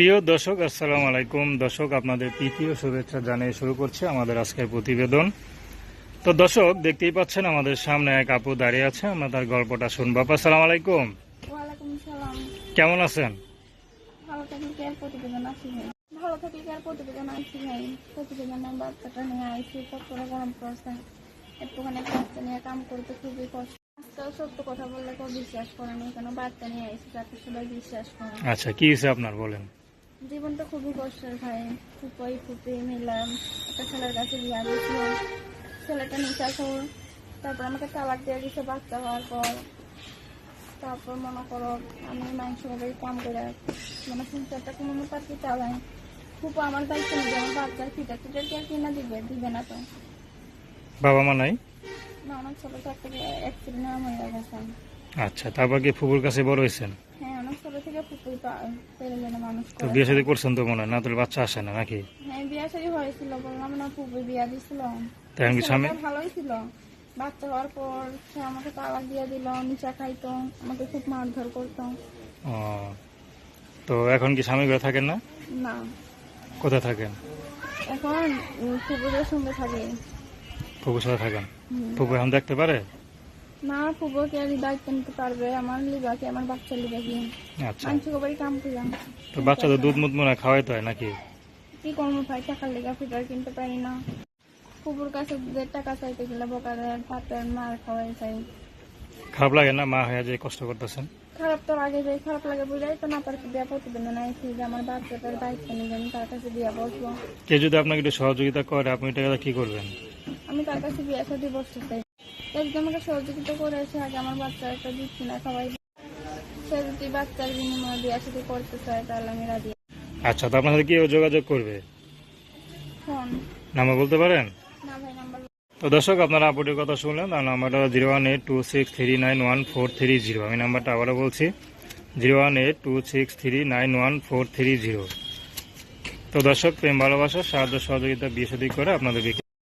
প্রিয় দর্শক, আসসালামু আলাইকুম। দর্শক, আপনাদের প্রীতীয় শুভেচ্ছা জানিয়ে শুরু করছে আমাদের আজকের প্রতিবেদন। তো দর্শক, দেখতেই পাচ্ছেন আমাদের সামনে এক আপু দাঁড়িয়ে আছে। আমরা তার গল্পটা শুনবো। আপু, আসসালামু আলাইকুম। ওয়ালাইকুম সালাম। কেমন আছেন? ভালো থাকলে কি আর প্রতিবেদন আসি ভাই? ভালো থাকলে কি আর প্রতিবেদন আসি ভাই? প্রতিবেদনের বাচ্চাটা নিয়ে আইসি, কতটা গরম পড়ছে। একটুখানি বাচ্চা নিয়ে কাম করতে খুবই কষ্ট। আজকাল সত্য কথা বললে কেউ বিশ্বাস করে না, কেন বাচ্চা নিয়ে আইসি যাতে সবাই বিশ্বাস করে। আচ্ছা, কি হয়েছে আপনার, বলেন। জীবনটা খুবই কষ্টের ভাই। ফুপাই ফুপি মিলাম একটা ছেলের কাছে বিয়া দিয়েছিল। ছেলেটা নিশাখোর, তারপর আমাকে তালাক দিয়ে দিচ্ছে বাচ্চা হওয়ার পর। তারপর মনে করো আমি মাংস ভাবে কাম করে মানে সংসারটা কোনো মতো আর কি চালাই। খুব আমার দায়িত্ব নেই, আমার বাচ্চার ফিটার টিটার কে কিনা দিবে না তো। বাবা মা নাই? না, অনেক ছোট থেকে অ্যাক্সিডেন্ট হয়ে গেছে। আচ্ছা, তারপর কি ফুপুর কাছে বড় হয়েছেন? হ্যাঁ, অনেক ছোট থেকে পুকুর পেরে যেন মানুষ তো করে। বিয়ে শাদী করছেন তো মনে হয়, না? তো বাচ্চা আসে না নাকি? হ্যাঁ, বিয়া শাদী হয়েছিল, বললাম না পুকুর বিয়া দিছিল। তাই আমি স্বামী ভালোই ছিল। বাচ্চা হওয়ার পর সে আমাকে তালাক দিয়ে দিল, নিচা খাইতো, আমাকে খুব মারধর করতো। ও, তো এখন কি স্বামী ঘরে থাকেন না? না, কোথায় থাকেন? এখন পুকুরের সঙ্গে থাকি। ফুপুর সাথে থাকেন? হুম। ফুপু এখন দেখতে পারে? না, ফুবকে আর দায়িত্ব নিতে পারবে? আমার লিবাকে, আমার বাচ্চা লিবাকে আচ্ছা, আনছি বাড়ি কাম করিলাম। তো বাচ্চা তো দুধ মুধ মনে হয় খাওয়াইতে হয় নাকি? কি করবো ভাই, টাকার লেগা ফিটার কিনতে পারি না। ফুবুর কাছে যে টাকা চাইতে গেলে বোকারের ভাতের মার খাওয়াই চাই। খারাপ লাগে না মা হয়ে যে কষ্ট করতেছেন? খারাপ তো লাগে ভাই, খারাপ লাগে বুঝাই তো না পারছি। বিয়া প্রতিবেদন আইছি যে আমার বাচ্চাটার দায়িত্ব নিয়ে আমি তার কাছে বিয়া বসবো। কে যদি আপনাকে একটু সহযোগিতা করে, আপনি টাকা কি করবেন? আমি তার কাছে বিয়া সাথে বসতে চাই। সে যদি আমাকে সহযোগিতা করে এসে আগে আমার বাচ্চাটা দিচ্ছি না সবাই, সে যদি বাচ্চার বিনিময়ে বিয়া সাথে করতে চায় তাহলে আমি রাজি। আচ্ছা, তো আপনার সাথে কি যোগাযোগ করবে? ফোন নাম্বার বলতে পারেন? না ভাই, নাম্বার। তো দর্শক, আপনারা আপুটির কথা শুনলেন। তার নাম্বারটা 01826391430। আমি নাম্বারটা আবারও বলছি, 01826391430। তো দর্শক, প্রেম ভালোবাসা সাহায্য সহযোগিতা বিয়ে শাদী করে আপনাদের